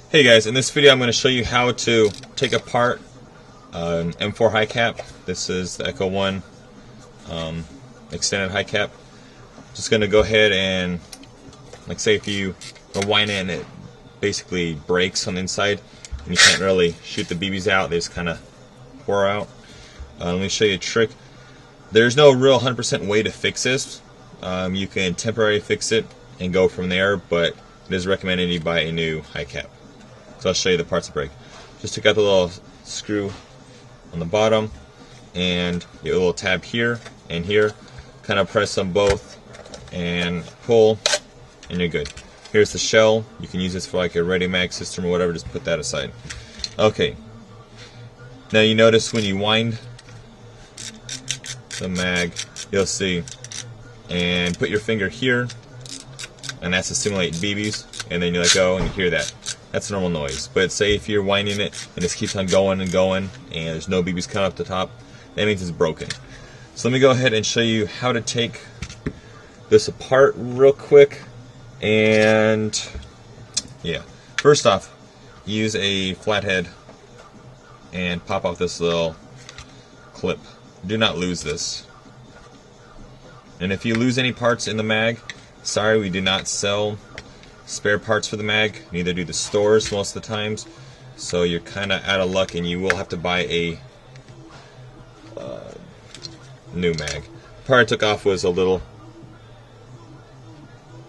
Hey guys, in this video I'm going to show you how to take apart an M4 high cap. This is the Echo1 extended high cap. Just going to go ahead and, like, say if you rewind it and it basically breaks on the inside and you can't really shoot the BBs out, they just kind of pour out. Let me show you a trick. There's no real 100% way to fix this. You can temporarily fix it and go from there, but it is recommended you buy a new high cap. So I'll show you the parts that break. Just took out the little screw on the bottom and your little tab here and here. Kind of press them both and pull, and you're good. Here's the shell. You can use this for like a ready mag system or whatever. Just put that aside. Okay. Now you notice when you wind the mag, you'll see, and put your finger here, and that's to simulate BBs, and then you let go and you hear that. That's a normal noise. But say if you're winding it and it keeps on going and going and there's no BBs coming up the top, that means it's broken. So let me go ahead and show you how to take this apart real quick. And yeah, first off, use a flathead and pop off this little clip. Do not lose this. And if you lose any parts in the mag, sorry, we do not sell spare parts for the mag. Neither do the stores most of the times. So you're kind of out of luck and you will have to buy a new mag. The part I took off was a little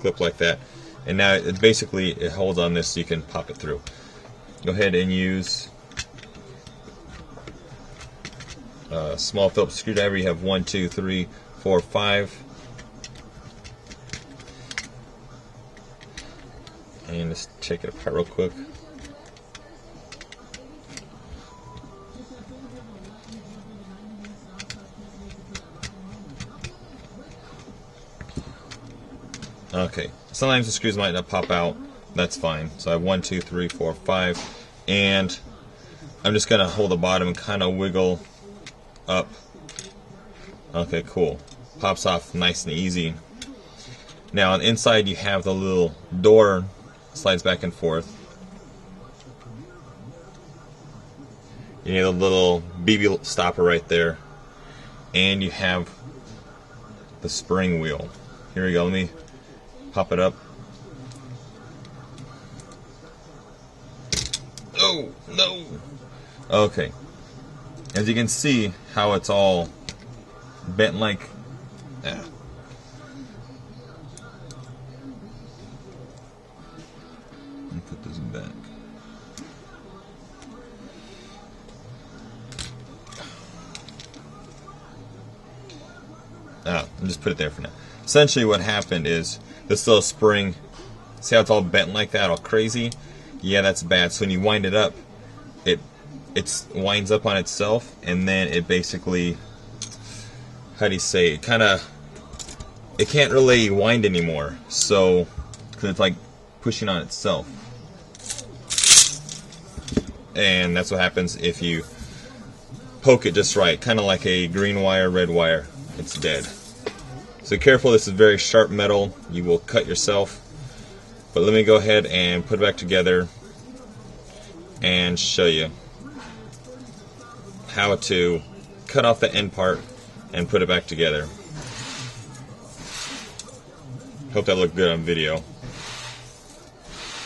clip like that. And now it basically it holds on this so you can pop it through. Go ahead and use a small Phillips screwdriver. You have 1, 2, 3, 4, 5. And just take it apart real quick. Okay, sometimes the screws might not pop out. That's fine. So I have 1, 2, 3, 4, 5. And I'm just going to hold the bottom and kind of wiggle up. Okay, cool. Pops off nice and easy. Now on the inside you have the little door, slides back and forth. You need a little BB stopper right there. And you have the spring wheel. Here we go, let me pop it up. Oh, no! Okay. As you can see how it's all bent like that. Put this back. I'll just put it there for now. Essentially what happened is this little spring, see how it's all bent like that, all crazy? Yeah, that's bad. So when you wind it up, it winds up on itself, and then it basically, how do you say, it can't really wind anymore. So, because it's like pushing on itself. And that's what happens if you poke it just right, kind of like a green wire, red wire. It's dead. So careful, this is very sharp metal. You will cut yourself. But let me go ahead and put it back together and show you how to cut off the end part and put it back together. Hope that looked good on video.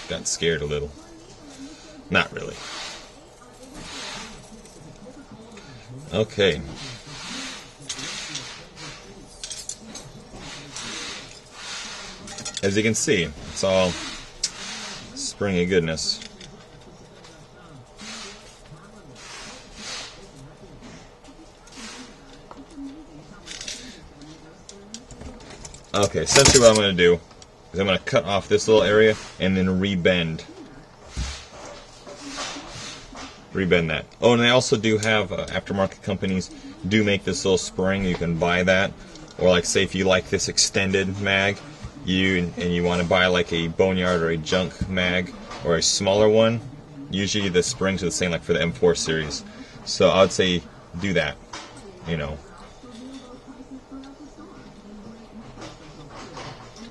Got scared a little. Not really. Okay. As you can see, it's all springy goodness. Okay, essentially what I'm going to do is I'm going to cut off this little area and then rebend that. Oh, and they also do have aftermarket companies do make this little spring. You can buy that, or like say if you like this extended mag, you want to buy like a Boneyard or a Junk mag or a smaller one. Usually the springs are the same, like for the M4 series. So I would say do that. You know.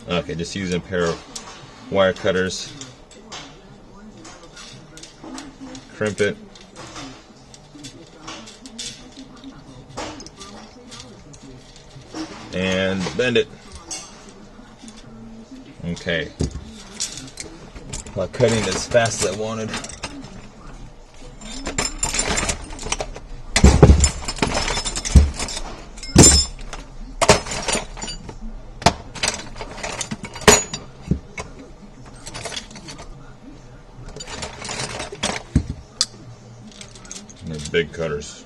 Okay, just using a pair of wire cutters. crimp it. And bend it. Okay. While cutting it as fast as I wanted. And they're big cutters.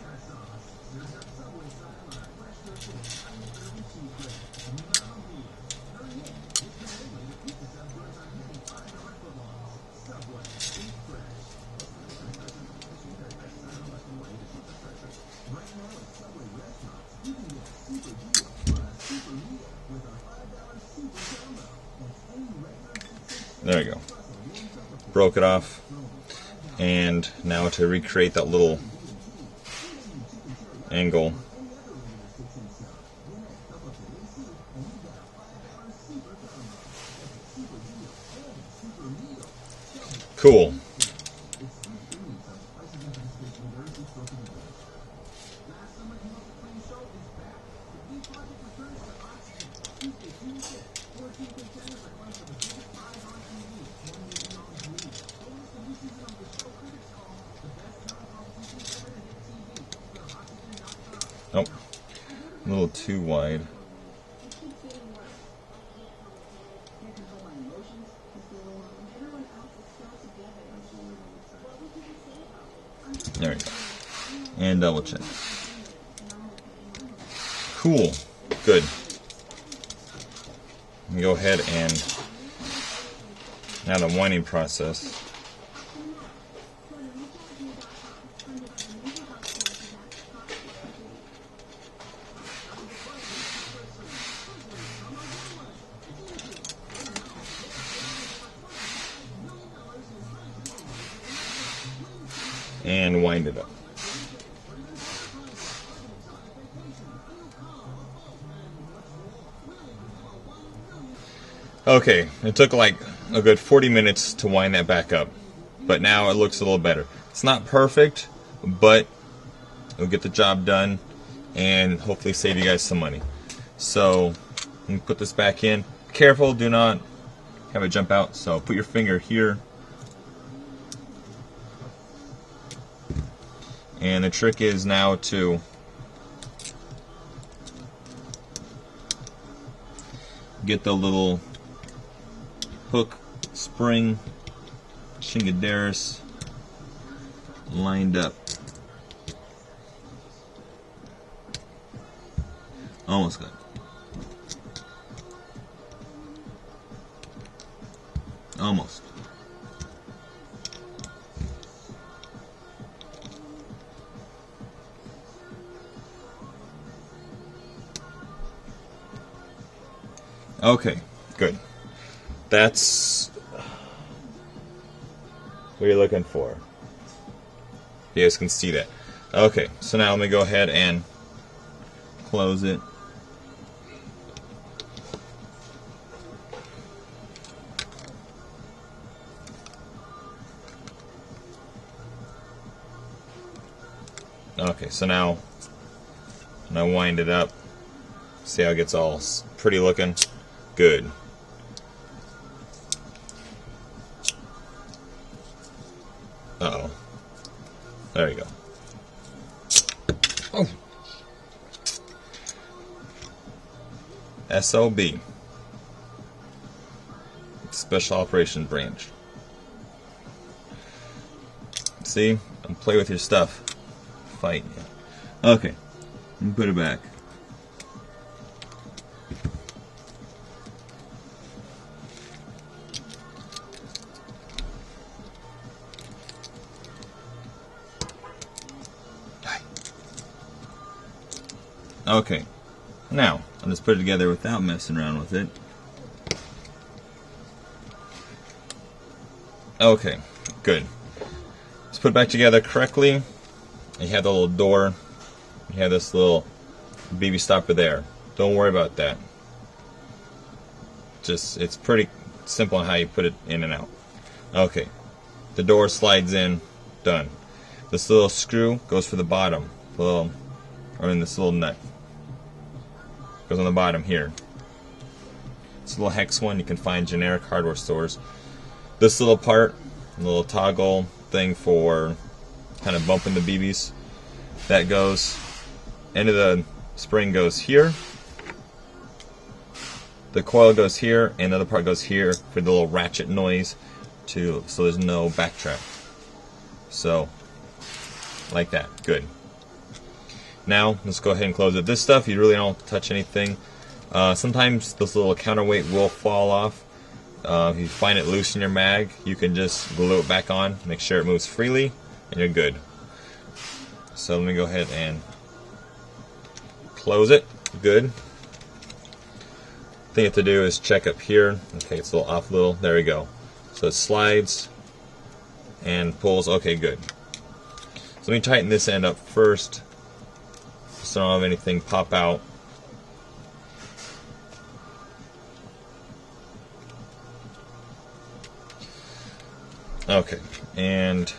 There we go. Broke it off. And now to recreate that little angle. Cool. Oh, a little too wide. There we go. And double check. Cool. Good. Go ahead and now the winding process. And wind it up. Okay, it took like a good 40 minutes to wind that back up, but now it looks a little better. It's not perfect, but it'll get the job done and hopefully save you guys some money. So, I'm going to put this back in. Careful, do not have it jump out, so put your finger here. And the trick is now to get the little hook spring chingaderas lined up. Almost got it. Almost. Okay, good. That's what you're looking for. You guys can see that. Okay, so now let me go ahead and close it. Okay, so now when I wind it up, see how it gets all pretty looking? Good. Uh-oh. There you go. Oh. SOB. Special Operations Branch. See? Don't play with your stuff. Fight. Okay. Let me put it back. Okay, now I'll just put it together without messing around with it. Okay, good. Let's put it back together correctly. You have the little door. You have this little BB stopper there. Don't worry about that. Just, it's pretty simple on how you put it in and out. Okay, the door slides in. Done. This little screw goes for the bottom, or in this little nut. Goes on the bottom here. It's a little hex one you can find generic hardware stores. This little part, a little toggle thing for kind of bumping the BBs, that goes, end of the spring goes here. The coil goes here, and the other part goes here for the little ratchet noise, so there's no backtrack. So, like that. Good. Now, let's go ahead and close it. This stuff, you really don't touch anything. Sometimes this little counterweight will fall off. If you find it loose in your mag, you can just glue it back on, make sure it moves freely, and you're good. So let me go ahead and close it. Good. Thing you have to do is check up here. Okay, it's a little off there we go. So it slides and pulls. Okay, good. So let me tighten this end up first so I don't have anything pop out. Okay, and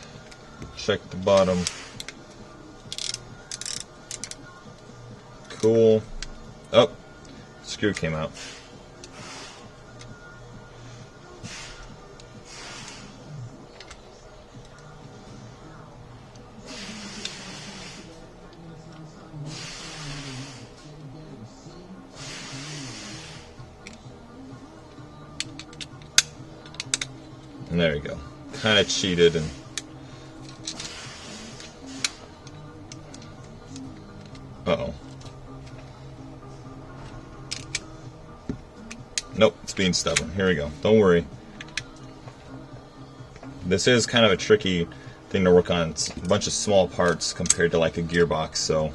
check the bottom. Cool. Oh, screw came out. And there we go. Kind of cheated and uh-oh. Nope, it's being stubborn. Here we go. Don't worry. This is kind of a tricky thing to work on. It's a bunch of small parts compared to like a gearbox, so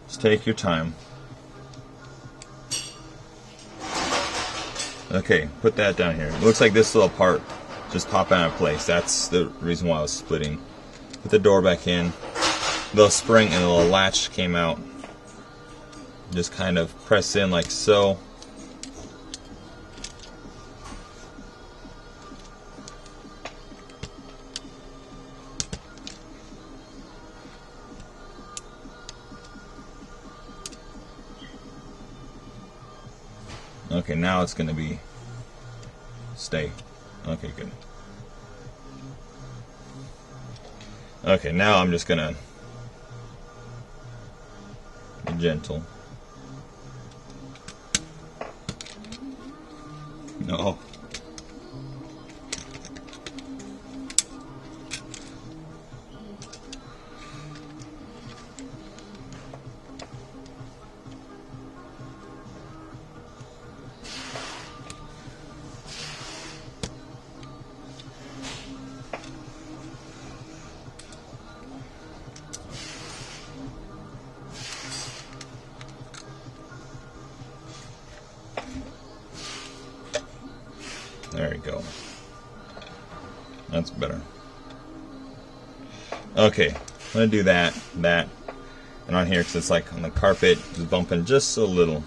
just take your time. Okay, put that down here. It looks like this little part just popped out of place. That's the reason why I was splitting. Put the door back in. The spring and the little latch came out. Just kind of press in like so. Okay, now it's going to be stay. Okay, good. Okay, now I'm just going to be gentle. No. There we go. That's better. Okay, I'm going to do that, and on here because it's like on the carpet, it's bumping just a little.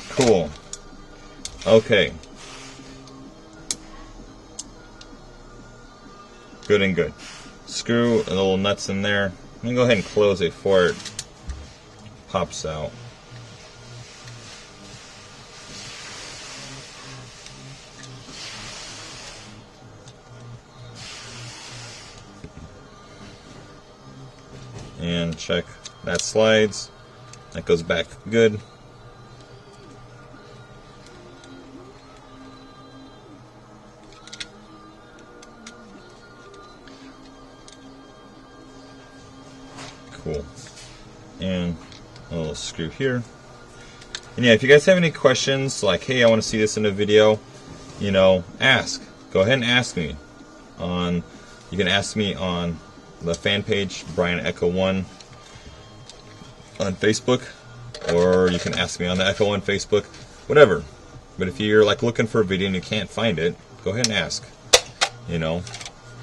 Cool. Okay. Good and good. Screw the little nuts in there. I'm going to go ahead and close it before it pops out. And check that slides. That goes back good. Cool. And a little screw here. And yeah, if you guys have any questions, like, hey, I want to see this in a video, you know, ask. Go ahead and ask me. You can ask me on the fan page, Brian Echo1 on Facebook, or you can ask me on the Echo1 Facebook, whatever. But if you're like looking for a video and you can't find it, go ahead and ask. You know,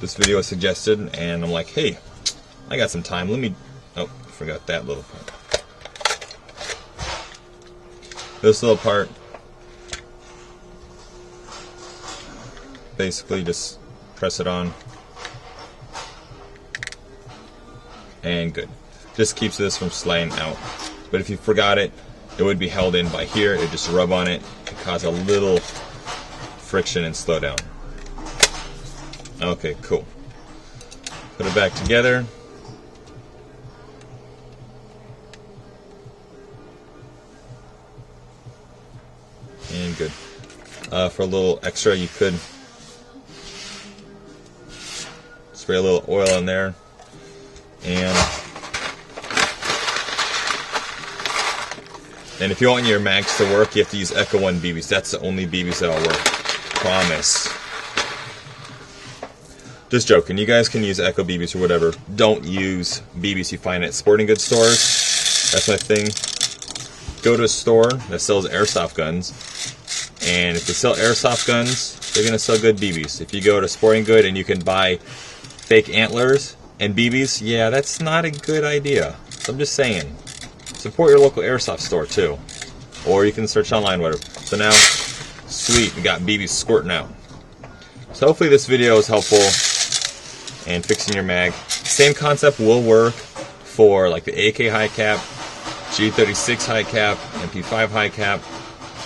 this video was suggested, and I'm like, hey, I got some time. Let me. Oh, forgot that little part. This little part basically just press it on, and good. Just keeps this from sliding out. But if you forgot it, it would be held in by here. It would just rub on it and cause a little friction and slow down. Okay, cool. Put it back together. And good. For a little extra, you could spray a little oil in there. And if you want your mags to work, you have to use Echo1 BBs. That's the only BBs that'll work. Promise. Just joking. You guys can use Echo BBs or whatever. Don't use BBs you find at sporting goods stores. That's my thing. Go to a store that sells airsoft guns, and if they sell airsoft guns, they're going to sell good BBs. If you go to sporting good and you can buy fake antlers and BBs, yeah, that's not a good idea. So I'm just saying. Support your local airsoft store too. Or you can search online, whatever. So now, sweet, we got BBs squirting out. So hopefully this video is helpful in fixing your mag. Same concept will work for like the AK high cap, G36 high cap, MP5 high cap,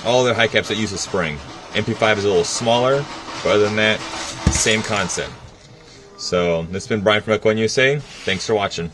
all the high caps that use a spring. MP5 is a little smaller, but other than that, same concept. So this has been Brian from Echo1 USA. Thanks for watching.